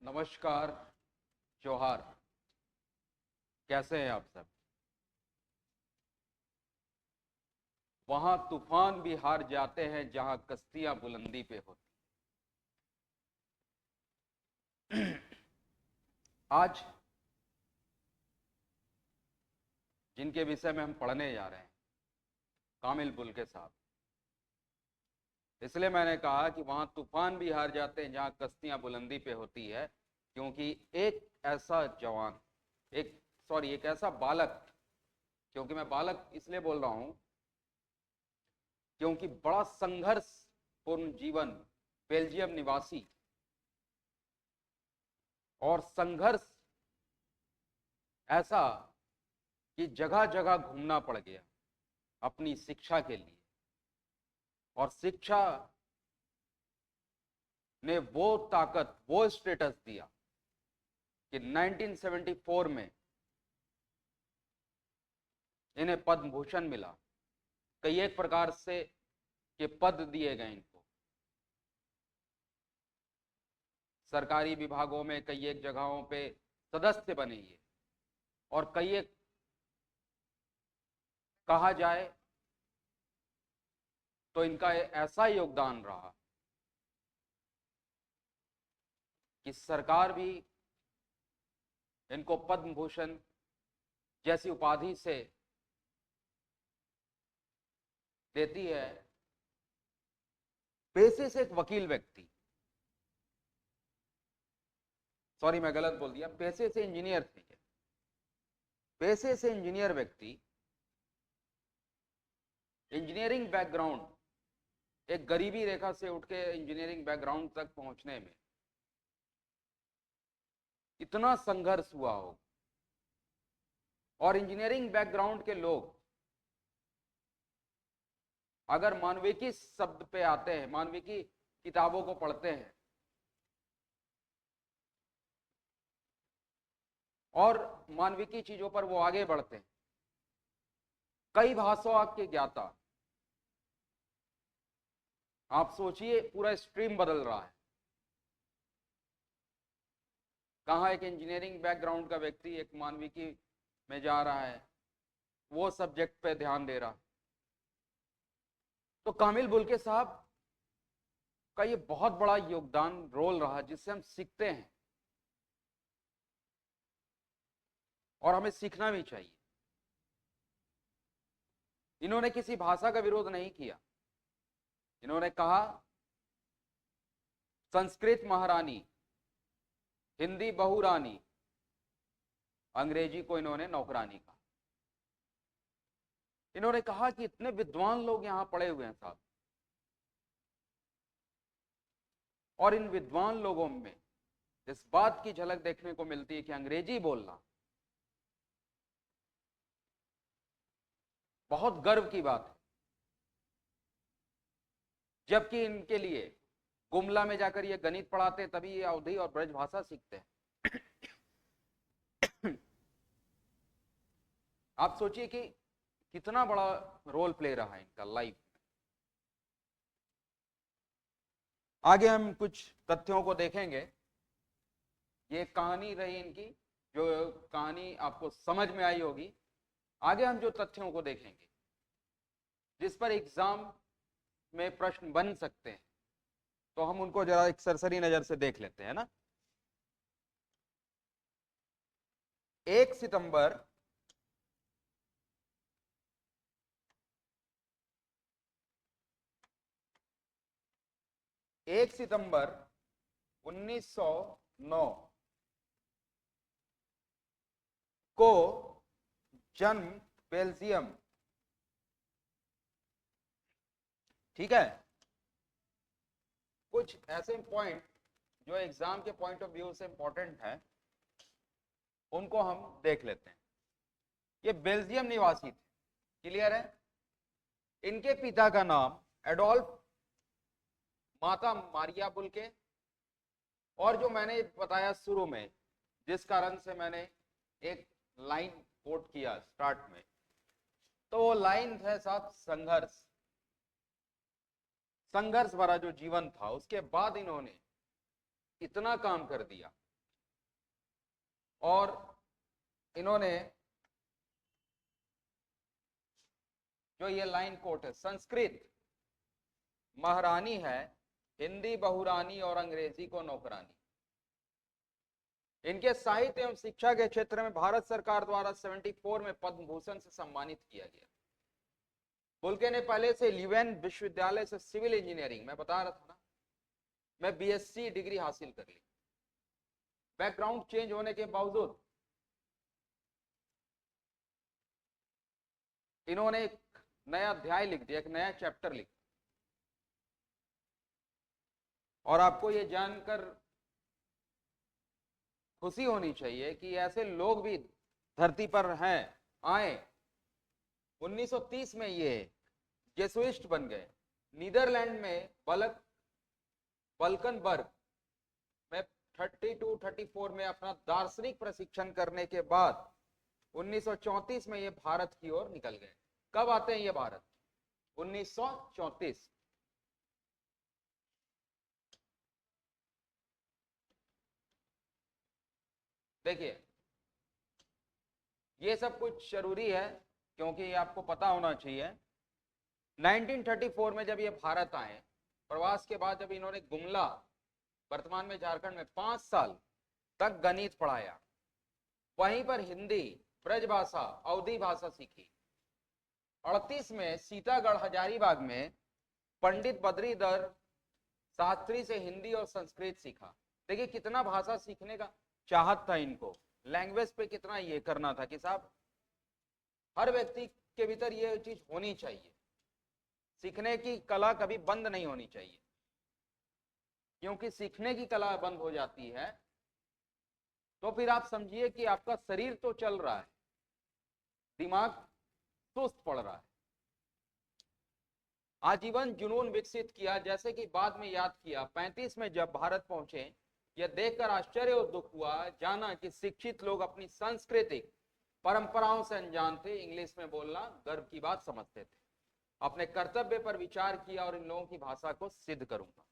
नमस्कार। जोहार। कैसे हैं आप सब? वहां तूफान भी हार जाते हैं जहां कश्तियां बुलंदी पे होती। आज जिनके विषय में हम पढ़ने जा रहे हैं, कामिल बुल्के साहब, इसलिए मैंने कहा कि वहां तूफान भी हार जाते हैं जहां कश्तियां बुलंदी पे होती है, क्योंकि एक ऐसा जवान, एक ऐसा बालक, क्योंकि मैं बालक इसलिए बोल रहा हूं क्योंकि बड़ा संघर्षपूर्ण जीवन, बेल्जियम निवासी, और संघर्ष ऐसा कि जगह जगह घूमना पड़ गया अपनी शिक्षा के लिए। और शिक्षा ने वो ताकत, वो स्टेटस दिया कि 1974 में इन्हें पद्म भूषण मिला। कई एक प्रकार से के पद दिए गए इनको सरकारी विभागों में, कई एक जगहों पे सदस्य बने ये, और कई एक कहा जाए तो इनका ऐसा योगदान रहा कि सरकार भी इनको पद्म भूषण जैसी उपाधि से देती है। पेशे से एक वकील व्यक्ति, सॉरी मैं गलत बोल दिया, पेशे से इंजीनियर थे, पेशे से इंजीनियर व्यक्ति, इंजीनियरिंग बैकग्राउंड, एक गरीबी रेखा से उठ के इंजीनियरिंग बैकग्राउंड तक पहुंचने में इतना संघर्ष हुआ हो। और इंजीनियरिंग बैकग्राउंड के लोग अगर मानविकी शब्द पे आते हैं, मानविकी किताबों को पढ़ते हैं और मानविकी चीजों पर वो आगे बढ़ते हैं, कई भाषाओं के ज्ञाता, आप सोचिए पूरा स्ट्रीम बदल रहा है। कहाँ एक इंजीनियरिंग बैकग्राउंड का व्यक्ति एक मानविकी में जा रहा है, वो सब्जेक्ट पे ध्यान दे रहा। तो कामिल बुल्के साहब का ये बहुत बड़ा योगदान, रोल रहा, जिससे हम सीखते हैं और हमें सीखना भी चाहिए। इन्होंने किसी भाषा का विरोध नहीं किया। इन्होंने कहा संस्कृत महारानी, हिंदी बहुरानी, अंग्रेजी को इन्होंने नौकरानी कहा। इन्होंने कहा कि इतने विद्वान लोग यहां पड़े हुए हैं साहब, और इन विद्वान लोगों में इस बात की झलक देखने को मिलती है कि अंग्रेजी बोलना बहुत गर्व की बात है। जबकि इनके लिए गुमला में जाकर ये गणित पढ़ाते, तभी ये अवधी और ब्रज भाषा सीखते हैं। आप सोचिए कि कितना बड़ा रोल प्ले रहा है इनका लाइफ में। आगे हम कुछ तथ्यों को देखेंगे। ये कहानी रही इनकी, जो कहानी आपको समझ में आई होगी। आगे हम जो तथ्यों को देखेंगे जिस पर एग्जाम में प्रश्न बन सकते हैं, तो हम उनको जरा एक सरसरी नजर से देख लेते हैं ना। 1 सितंबर 1909 को जन्म बेल्जियम, ठीक है। कुछ ऐसे पॉइंट जो एग्जाम के पॉइंट ऑफ व्यू से इंपॉर्टेंट है, उनको हम देख लेते हैं। ये बेल्जियम निवासी थे, क्लियर है। इनके पिता का नाम एडोल्फ, माता मारिया बुल्के, और जो मैंने बताया शुरू में, जिस कारण से मैंने एक लाइन कोट किया स्टार्ट में, तो वो लाइन है साहब संघर्ष। संघर्ष भरा जो जीवन था, उसके बाद इन्होंने इतना काम कर दिया और इन्होंने जो ये लाइन कोट है, संस्कृत महारानी है, हिंदी बहुरानी और अंग्रेजी को नौकरानी। इनके साहित्य एवं शिक्षा के क्षेत्र में भारत सरकार द्वारा 74 में पद्म भूषण से सम्मानित किया गया। बुल्के ने पहले से ल्यूवेन विश्वविद्यालय से सिविल इंजीनियरिंग, मैं बता रहा था ना, मैं बीएससी डिग्री हासिल कर ली। बैकग्राउंड चेंज होने के बावजूद इन्होंने एक नया अध्याय लिख दिया, एक नया चैप्टर लिख। और आपको ये जानकर खुशी होनी चाहिए कि ऐसे लोग भी धरती पर हैं, आए। 1930 में ये जेसुइस्ट बन गए। नीदरलैंड में बल्कनबर्ग में 32-34 में अपना दार्शनिक प्रशिक्षण करने के बाद 1934 में ये भारत की ओर निकल गए। कब आते हैं ये भारत? 1934। देखिए, ये सब कुछ जरूरी है क्योंकि ये आपको पता होना चाहिए। 1934 में जब ये भारत आए, प्रवास के बाद जब इन्होंने गुमला, वर्तमान में झारखंड में 5 साल तक गणित पढ़ाया, वहीं पर हिंदी, ब्रजभाषा, अवधी भाषा सीखी। 38 में सीतागढ़ हजारीबाग में पंडित बद्रीधर शास्त्री से हिंदी और संस्कृत सीखा। देखिए कितना भाषा सीखने का चाहत था इनको, लैंग्वेज पे कितना ये करना था कि साहब हर व्यक्ति के भीतर ये चीज होनी चाहिए, सीखने की कला कभी बंद नहीं होनी चाहिए। क्योंकि सीखने की कला बंद हो जाती है तो फिर आप समझिए कि आपका शरीर तो चल रहा है, दिमाग सुस्त पड़ रहा है। आजीवन जुनून विकसित किया, जैसे कि बाद में याद किया। 35 में जब भारत पहुंचे, यह देखकर आश्चर्य और दुख हुआ, जाना कि शिक्षित लोग अपनी सांस्कृतिक परंपराओं से अनजान थे, इंग्लिश में बोलना गर्व की बात समझते थे। अपने कर्तव्य पर विचार किया और इन लोगों की भाषा को सिद्ध करूंगा।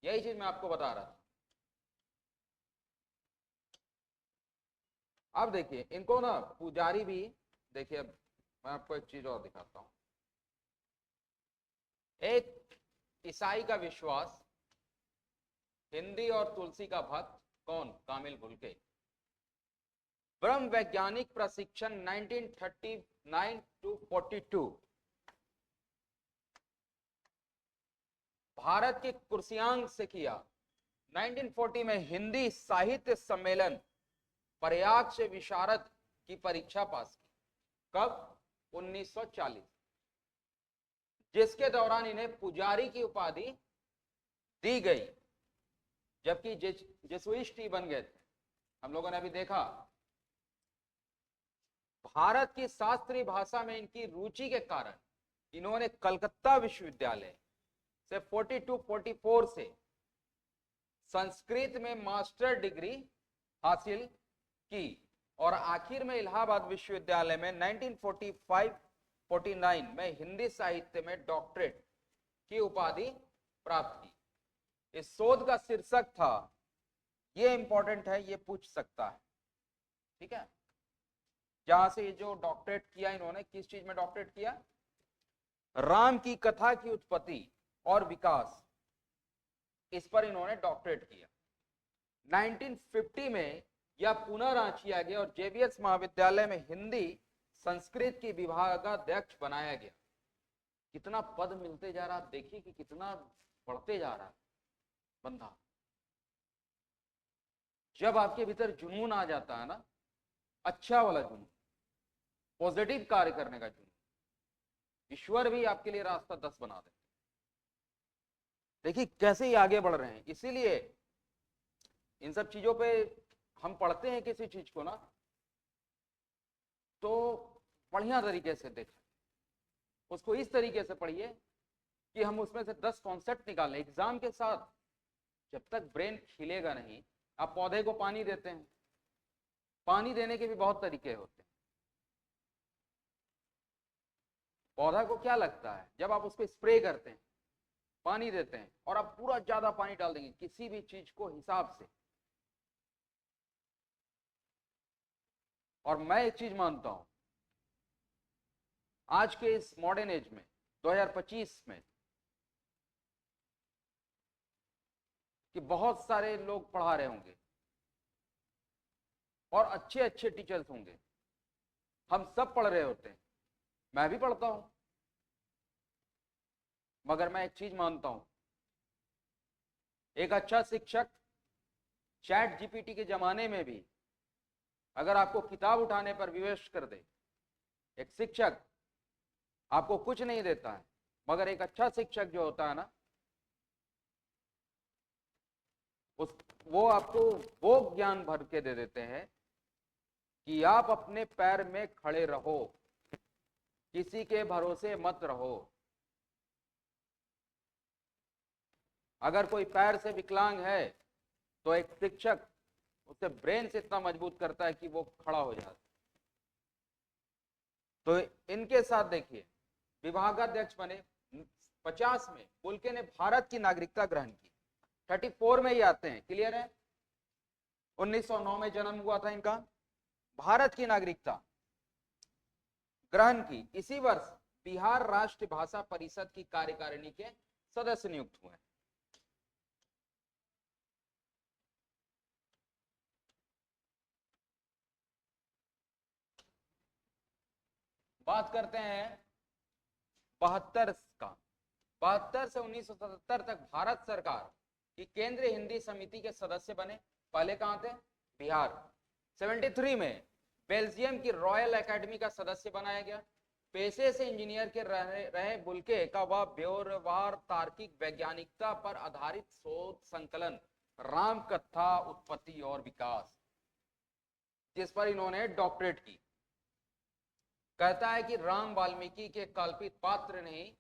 यही चीज मैं आपको बता रहा था। अब देखिए इनको ना पुजारी भी, देखिए मैं आपको एक चीज और दिखाता हूं। एक ईसाई का विश्वास, हिंदी और तुलसी का भक्त कौन? कामिल भुलके। ब्रह्म वैज्ञानिक प्रशिक्षण 1939 to 42 भारत के कुर्सियांग से किया। 1940 में हिंदी साहित्य सम्मेलन प्रयाग से विशारद की परीक्षा पास की। कब? 1940, जिसके दौरान इन्हें पुजारी की उपाधि दी गई, जबकि जेसुइस्ट ही बन गए थे। हम लोगों ने अभी देखा, भारत की शास्त्रीय भाषा में इनकी रुचि के कारण इन्होंने कलकत्ता विश्वविद्यालय से 42-44 से संस्कृत में मास्टर डिग्री हासिल की और आखिर में इलाहाबाद विश्वविद्यालय में 1945-49 में हिंदी साहित्य में डॉक्टरेट की उपाधि प्राप्त की। इस शोध का शीर्षक था, ये इंपॉर्टेंट है, ये पूछ सकता है, ठीक है, जहां से ये जो डॉक्टरेट किया इन्होंने, किस चीज में डॉक्टरेट किया? राम की कथा की उत्पत्ति और विकास, इस पर इन्होंने डॉक्टरेट किया। 1950 में यह पुनः रांचिया गया और जेवीएस महाविद्यालय में हिंदी संस्कृत की विभागाध्यक्ष बनाया गया। कितना पद मिलते जा रहा, देखिए कि कितना बढ़ते जा रहा है बंदा। जब आपके भीतर जुनून आ जाता है ना, अच्छा वाला जुनून, पॉजिटिव कार्य करने का जुनून, ईश्वर भी आपके लिए रास्ता 10 बना देते। देखिए कैसे ही आगे बढ़ रहे हैं। इसीलिए इन सब चीजों पे हम पढ़ते हैं किसी चीज को ना, तो बढ़िया तरीके से देखें उसको, इस तरीके से पढ़िए कि हम उसमें से 10 कॉन्सेप्ट निकालें। एग्जाम के साथ जब तक ब्रेन खिलेगा नहीं, आप पौधे को पानी देते हैं, पानी देने के भी बहुत तरीके होते हैं। पौधा को क्या लगता है, जब आप उसको स्प्रे करते हैं, पानी देते हैं, और आप पूरा ज्यादा पानी डाल देंगे किसी भी चीज को हिसाब से, और मैं एक चीज मानता हूं आज के इस मॉडर्न एज में 2025 में कि बहुत सारे लोग पढ़ा रहे होंगे और अच्छे अच्छे टीचर्स होंगे, हम सब पढ़ रहे होते हैं, मैं भी पढ़ता हूं, मगर मैं एक चीज मानता हूं, एक अच्छा शिक्षक चैट जीपीटी के जमाने में भी अगर आपको किताब उठाने पर विवश कर दे, एक शिक्षक आपको कुछ नहीं देता है, मगर एक अच्छा शिक्षक जो होता है ना, वो आपको वो ज्ञान भर के दे देते हैं कि आप अपने पैर में खड़े रहो, किसी के भरोसे मत रहो। अगर कोई पैर से विकलांग है तो एक शिक्षक उससे ब्रेन से इतना मजबूत करता है कि वो खड़ा हो जाता है। तो इनके साथ देखिए, विभागाध्यक्ष बने 50 में, बुल्के ने भारत की नागरिकता ग्रहण की, 34 में ही आते हैं, क्लियर है। 1909 में जन्म हुआ था इनका, भारत की नागरिकता ग्रहण की। इसी वर्ष बिहार राष्ट्र भाषा परिषद की कार्यकारिणी के सदस्य नियुक्त हुए। बात करते हैं 72 का, 72 से 1977 तक भारत सरकार की केंद्रीय हिंदी समिति के सदस्य बने। पहले कहां थे? बिहार। 73 में बेल्जियम की रॉयल एकेडमी का सदस्य बनाया गया। पेशे से इंजीनियर के रहे बुल्के का वह ब्यौरेवार तार्किक वैज्ञानिकता पर आधारित शोध संकलन राम कथा उत्पत्ति और विकास, जिस पर इन्होंने डॉक्टरेट की, कहता है कि राम वाल्मीकि के कल्पित पात्र नहीं,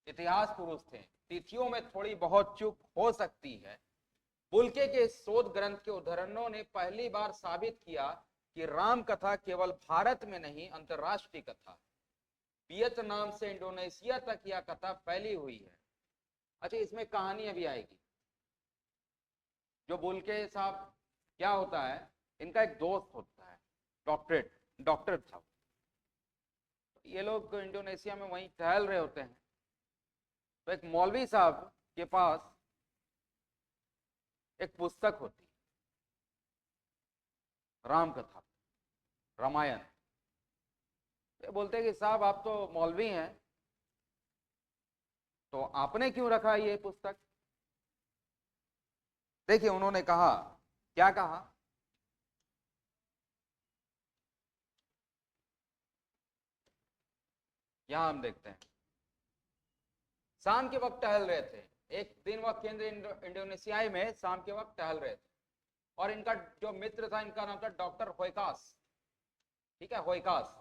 इतिहास पुरुष थे। तिथियों में थोड़ी बहुत चूक हो सकती है। बुल्के के शोध ग्रंथ के उदाहरणों ने पहली बार साबित किया कि राम कथा केवल भारत में नहीं, अंतरराष्ट्रीय कथा, वियतनाम से इंडोनेशिया तक यह कथा फैली हुई है। अच्छा, इसमें कहानी अभी आएगी। जो बुल्के साहब क्या होता है, इनका एक दोस्त होता है डॉक्टर था। ये लोग इंडोनेशिया में वहीं टहल रहे होते हैं, तो एक मौलवी साहब के पास एक पुस्तक होती, राम कथा, रामायण। ये बोलते हैं कि साहब आप तो मौलवी हैं, तो आपने क्यों रखा ये पुस्तक? देखिए उन्होंने कहा, क्या कहा, यहां हम देखते हैं। शाम के वक्त टहल रहे थे, एक दिन वह केंद्र इंडोनेशिया में शाम के वक्त टहल रहे थे, और इनका जो मित्र था, इनका नाम था डॉक्टर होयकास, ठीक है, होयकास।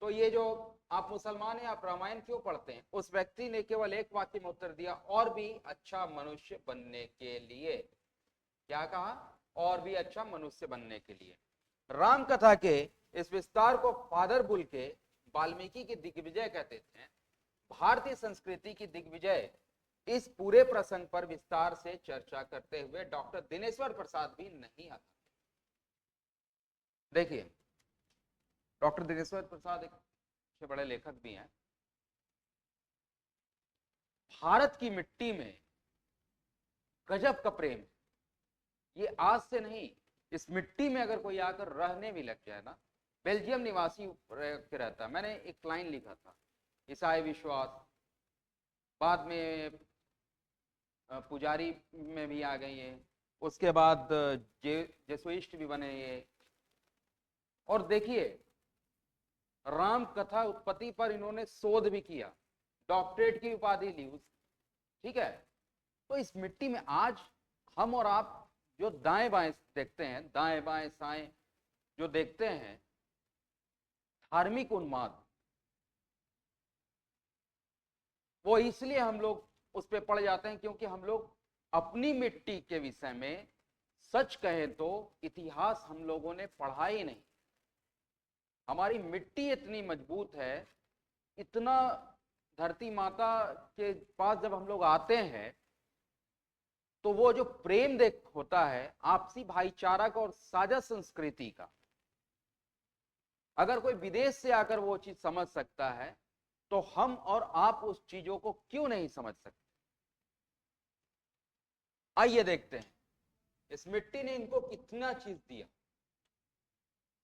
तो ये जो आप मुसलमान हैं, आप रामायण क्यों पढ़ते हैं? उस व्यक्ति ने केवल एक वाक्य में उत्तर दिया, और भी अच्छा मनुष्य बनने के लिए। क्या कहा? और भी अच्छा मनुष्य बनने के लिए। राम कथा के इस विस्तार को फादर बुल्के वाल्मीकि की दिग्विजय कहते थे। भारतीय संस्कृति की दिग्विजय, इस पूरे प्रसंग पर विस्तार से चर्चा करते हुए डॉक्टर दिनेश्वर प्रसाद भी नहीं आता। देखिए, डॉक्टर दिनेश्वर प्रसाद एक बड़े लेखक भी हैं। भारत की मिट्टी में गजब का प्रेम, ये आज से नहीं, इस मिट्टी में अगर कोई आकर रहने भी लग जाए ना, बेल्जियम निवासी रहता। मैंने एक लाइन लिखा था, ईसाई विश्वास, बाद में पुजारी में भी आ गई है, उसके बाद जेसुइस्ट भी बने ये। और देखिए, राम कथा उत्पत्ति पर इन्होंने शोध भी किया, डॉक्टरेट की उपाधि ली, ठीक है। तो इस मिट्टी में आज हम और आप जो दाएं बाएं देखते हैं, दाएं बाएं साएं जो देखते हैं, धार्मिक उन्माद, वो इसलिए हम लोग उस पर पड़ जाते हैं क्योंकि हम लोग अपनी मिट्टी के विषय में सच कहें तो इतिहास हम लोगों ने पढ़ा ही नहीं। हमारी मिट्टी इतनी मजबूत है, इतना धरती माता के पास जब हम लोग आते हैं तो वो जो प्रेम देख होता है आपसी भाईचारा का और साझा संस्कृति का, अगर कोई विदेश से आकर वो चीज समझ सकता है तो हम और आप उस चीजों को क्यों नहीं समझ सकते? आइए देखते हैं इस मिट्टी ने इनको कितना चीज दिया।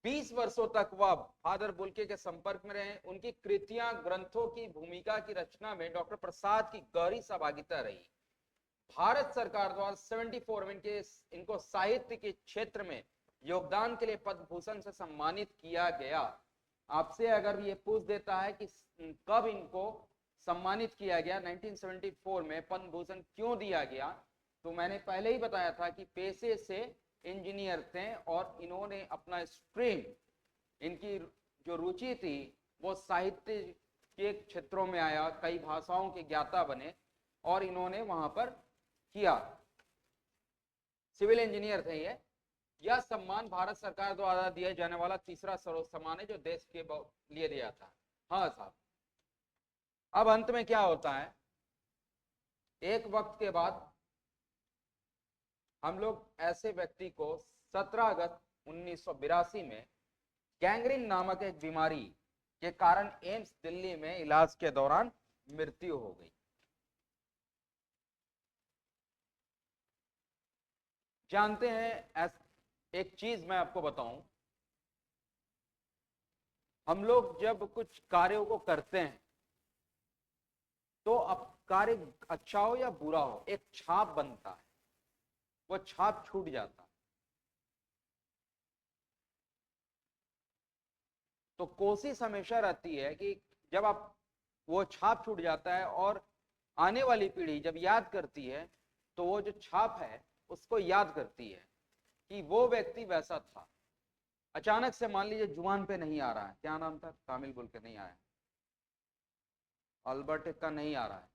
20 वर्षों तक वह फादर बुल्के के संपर्क में रहे। उनकी कृतियां, ग्रंथों की भूमिका की रचना में डॉक्टर प्रसाद की गहरी सहभागिता रही। भारत सरकार द्वारा 74 में इनको साहित्य के क्षेत्र में योगदान के लिए पद्म भूषण से सम्मानित किया गया। आपसे अगर ये पूछ देता है कि कब इनको सम्मानित किया गया, 1974 में पद्म भूषण क्यों दिया गया, तो मैंने पहले ही बताया था कि पेशे से इंजीनियर थे और इन्होंने अपना स्ट्रीम, इनकी जो रुचि थी वो साहित्य के क्षेत्रों में आया, कई भाषाओं के ज्ञाता बने और इन्होंने वहां पर किया। सिविल इंजीनियर थे ये। यह सम्मान भारत सरकार द्वारा दिया जाने वाला तीसरा सर्वोच्च सम्मान है जो देश के लिए दिया था। हाँ साहब, अब अंत में क्या होता है, एक वक्त के बाद हम लोग ऐसे व्यक्ति को 17 अगस्त 1982 में गैंग्रीन नामक एक बीमारी के कारण एम्स दिल्ली में इलाज के दौरान मृत्यु हो गई। जानते हैं, एक चीज मैं आपको बताऊं, हम लोग जब कुछ कार्यों को करते हैं तो अब कार्य अच्छा हो या बुरा हो, एक छाप बनता है, वो छाप छूट जाता है। तो कोशिश हमेशा रहती है कि जब आप वो छाप छूट जाता है और आने वाली पीढ़ी जब याद करती है तो वो जो छाप है उसको याद करती है कि वो व्यक्ति वैसा था। अचानक से मान लीजिए जुबान पे नहीं आ रहा है, क्या नाम था, कामिल बोल के नहीं आया, अल्बर्ट का नहीं आ रहा है,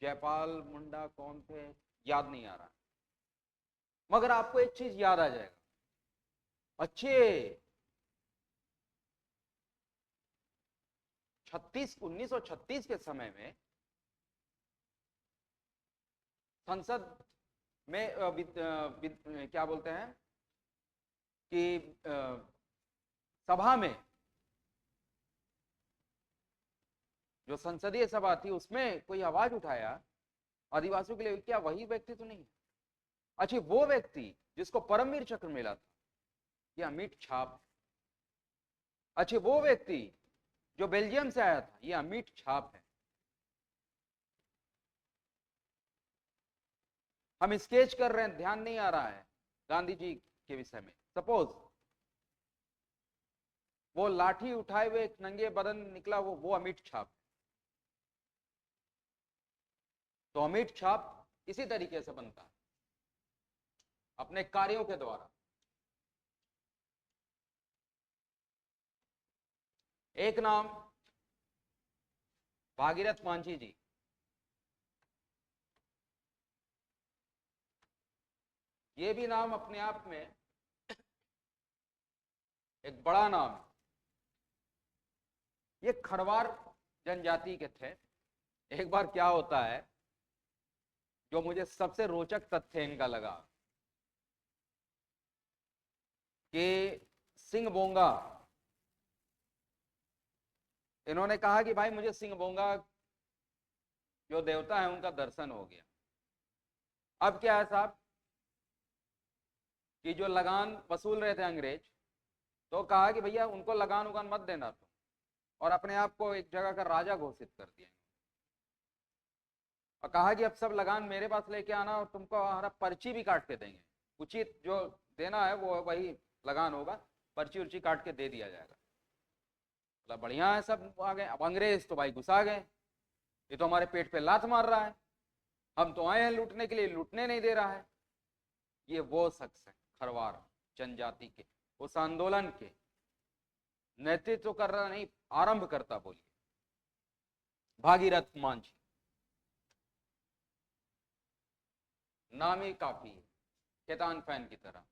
जयपाल मुंडा कौन थे, याद नहीं आ रहा, मगर आपको एक चीज याद आ जाएगा, अच्छे 1936 के समय में संसद में क्या बोलते हैं कि सभा में, जो संसदीय सभा थी उसमें कोई आवाज उठाया आदिवासियों के लिए, क्या वही व्यक्ति तो नहीं? अच्छा, वो व्यक्ति जिसको परमवीर चक्र मिला था, ये अमिट छाप। अच्छा, वो व्यक्ति जो बेल्जियम से आया था, ये अमिट छाप है। हम स्केच कर रहे हैं, ध्यान नहीं आ रहा है गांधी जी के विषय में, सपोज वो लाठी उठाए हुए एक नंगे बदन निकला, वो अमिट छाप। तो अमिट छाप इसी तरीके से बनता है, अपने कार्यों के द्वारा। एक नाम भागीरथ मांझी जी, ये भी नाम अपने आप में एक बड़ा नाम है। ये खरवार जनजाति के थे। एक बार क्या होता है, जो मुझे सबसे रोचक तथ्य इनका लगा कि सिंह बोंगा, इन्होंने कहा कि भाई मुझे सिंह बोंगा जो देवता है उनका दर्शन हो गया। अब क्या है साहब कि जो लगान वसूल रहे थे अंग्रेज, तो कहा कि भैया उनको लगान उगान मत देना तुम, और अपने आप को एक जगह का राजा घोषित कर दिया और कहा कि अब सब लगान मेरे पास लेके आना और तुमको हमारा पर्ची भी काट के देंगे, उचित जो देना है वो वही लगान होगा, पर्ची उर्ची काट के दे दिया जाएगा। मतलब बढ़िया है, सब आ गए। अब अंग्रेज तो भाई गुस्सा गए, ये तो हमारे पेट पे लात मार रहा है, हम तो आए हैं लूटने के लिए, लूटने नहीं दे रहा है। ये वो शख्स है खरवार जनजाति के, उस आंदोलन के नेतृत्व कर रहा, नहीं आरंभ करता, बोलिए भागीरथ मांझी। नाम ही काफी है, केतान फैन की तरह।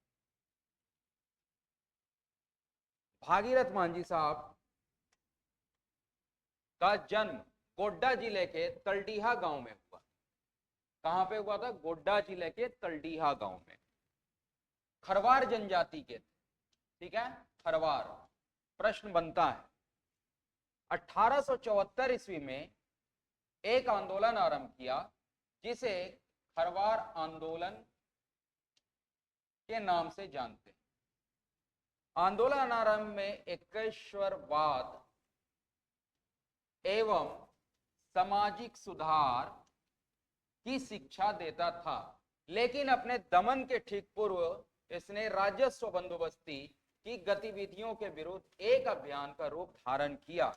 भागीरथ मांझी साहब का जन्म गोड्डा जिले के तलडीहा गांव में हुआ। कहां पे हुआ था? गोड्डा जिले के तलडीहा गांव में। खरवार जनजाति के थे, ठीक है, खरवार। प्रश्न बनता है 1874 ईस्वी में एक आंदोलन आरंभ किया जिसे खरवार आंदोलन के नाम से जानते हैं। आंदोलन आरंभ में एकेश्वरवाद एवं सामाजिक सुधार की शिक्षा देता था, लेकिन अपने दमन के ठीक पूर्व इसने राजस्व बंदोबस्ती की गतिविधियों के विरुद्ध एक अभियान का रूप धारण किया।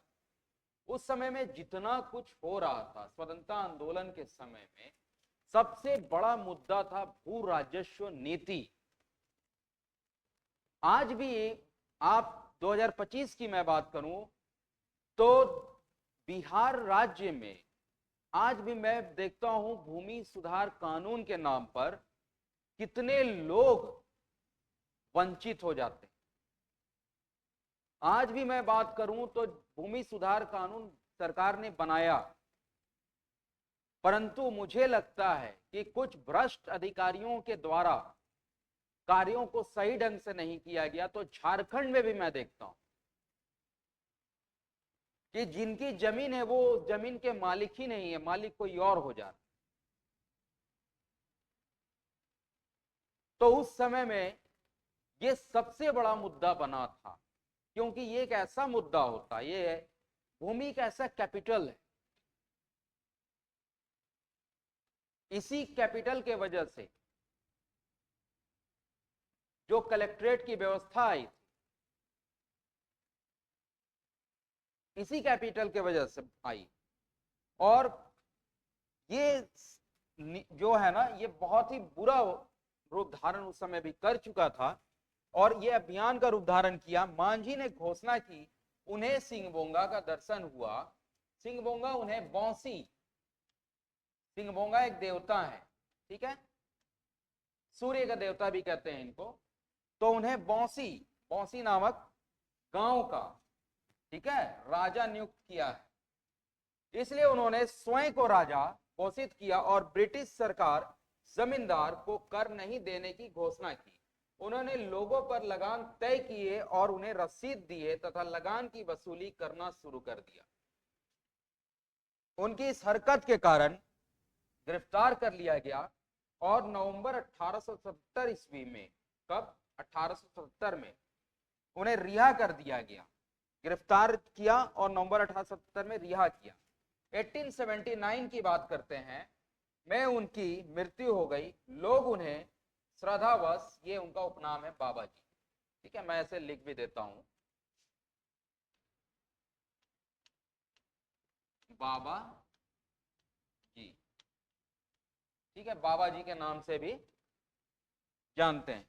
उस समय में जितना कुछ हो रहा था स्वतंत्रता आंदोलन के समय में, सबसे बड़ा मुद्दा था भू राजस्व नीति। आज भी आप 2025 की मैं बात करूं तो बिहार राज्य में आज भी मैं देखता हूं भूमि सुधार कानून के नाम पर कितने लोग वंचित हो जाते हैं। आज भी मैं बात करूं तो भूमि सुधार कानून सरकार ने बनाया, परंतु मुझे लगता है कि कुछ भ्रष्ट अधिकारियों के द्वारा कार्यों को सही ढंग से नहीं किया गया। तो झारखंड में भी मैं देखता हूं कि जिनकी जमीन है वो जमीन के मालिक ही नहीं है, मालिक कोई और हो जाता। तो उस समय में ये सबसे बड़ा मुद्दा बना था, क्योंकि ये एक ऐसा मुद्दा होता, ये भूमि का ऐसा कैपिटल है, इसी कैपिटल के वजह से जो कलेक्ट्रेट की व्यवस्था आई थी, इसी कैपिटल के वजह से आई। और ये जो है ना, ये बहुत ही बुरा रूप धारण उस समय भी कर चुका था और ये अभियान का रूप धारण किया। मांझी ने घोषणा की, उन्हें सिंहबोंगा का दर्शन हुआ। सिंहबोंगा उन्हें बौंसी, सिंहबोंगा एक देवता है, ठीक है, सूर्य का देवता भी कहते हैं इनको। तो उन्हें बौंसी, बौंसी नामक गांव का, ठीक है, राजा नियुक्त किया है। इसलिए उन्होंने स्वयं को राजा घोषित किया और ब्रिटिश सरकार जमींदार को कर नहीं देने की घोषणा की। उन्होंने लोगों पर लगान तय किए और उन्हें रसीद दिए तथा लगान की वसूली करना शुरू कर दिया। उनकी इस हरकत के कारण गिरफ्तार कर लिया गया और नवंबर 1870 ईस्वी में, कब, 1870 में उन्हें रिहा कर दिया गया। गिरफ्तार किया और नवंबर 1870 में रिहा किया। 1879 की बात करते हैं, में उनकी मृत्यु हो गई। लोग उन्हें श्रद्धावश, ये उनका उपनाम है बाबा जी, ठीक है, मैं ऐसे लिख भी देता हूं, बाबा जी, ठीक है, बाबा जी के नाम से भी जानते हैं।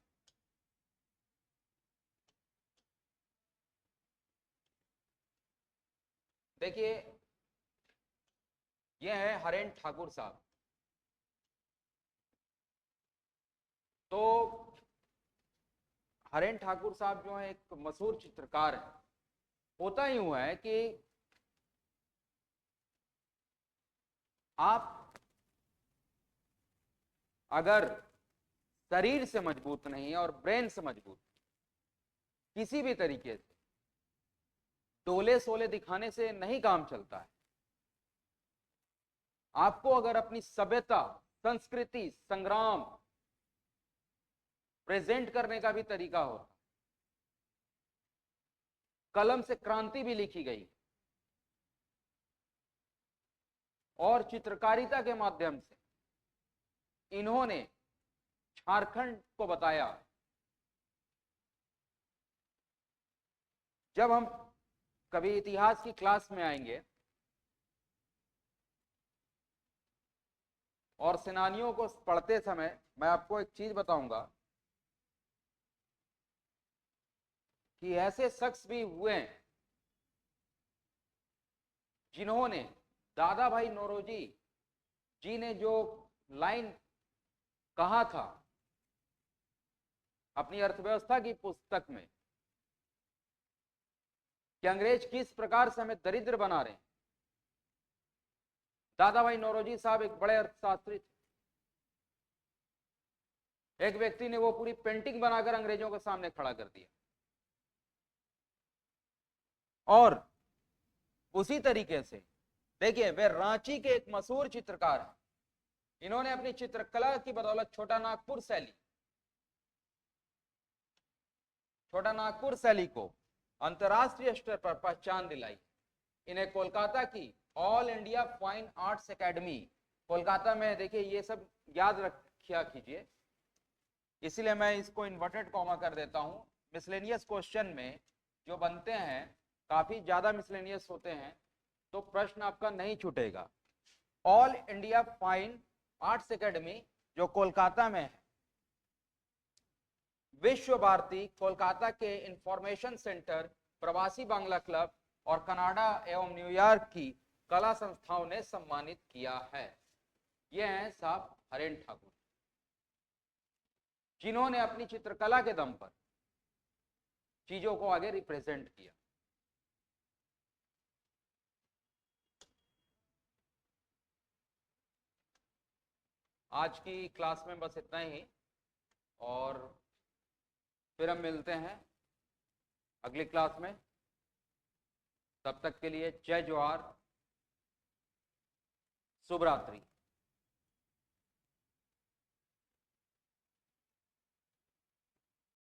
देखिए ये है हरेन ठाकुर साहब। तो हरेन ठाकुर साहब जो है एक मशहूर चित्रकार है। होता यूं है कि आप अगर शरीर से मजबूत नहीं है और ब्रेन से मजबूत, किसी भी तरीके से टोले सोले दिखाने से नहीं काम चलता है। आपको अगर अपनी सभ्यता, संस्कृति, संग्राम प्रेजेंट करने का भी तरीका होता, कलम से क्रांति भी लिखी गई और चित्रकारिता के माध्यम से इन्होंने झारखंड को बताया। जब हम कभी इतिहास की क्लास में आएंगे और सेनानियों को पढ़ते समय मैं आपको एक चीज बताऊंगा कि ऐसे शख्स भी हुए हैं जिन्होंने, दादा भाई नौरोजी जी ने जो लाइन कहा था अपनी अर्थव्यवस्था की पुस्तक में कि अंग्रेज किस प्रकार से हमें दरिद्र बना रहे हैं, दादा भाई नौरोजी साहब एक बड़े अर्थशास्त्री थे। एक व्यक्ति ने वो पूरी पेंटिंग बनाकर अंग्रेजों के सामने खड़ा कर दिया। और उसी तरीके से देखिए, वे रांची के एक मशहूर चित्रकार हैं। इन्होंने अपनी चित्रकला की बदौलत छोटा नागपुर शैली को अंतरराष्ट्रीय स्तर पर पहचान दिलाई। इन्हें कोलकाता की all India fine arts academy, Kolkata में, देखिए ये सब याद रखिया कीजिए, इसलिए मैं इसको इन्वर्टेड कॉमा कर देता हूं। मिसलेनियस क्वेश्चन में जो बनते हैं, काफी ज्यादा मिसलेनियस होते हैं, तो प्रश्न आपका नहीं छूटेगा। All India fine arts academy जो कोलकाता में है, विश्व भारती, कोलकाता के इंफॉर्मेशन सेंटर, प्रवासी बांग्ला क्लब और कनाडा एवं न्यूयॉर्क की कला संस्थाओं ने सम्मानित किया है। ये हैं साहब हरेन ठाकुर, जिन्होंने अपनी चित्रकला के दम पर चीजों को आगे रिप्रेजेंट किया। आज की क्लास में बस इतना ही, और फिर हम मिलते हैं अगली क्लास में। तब तक के लिए जय जोहार, शुभ रात्रि।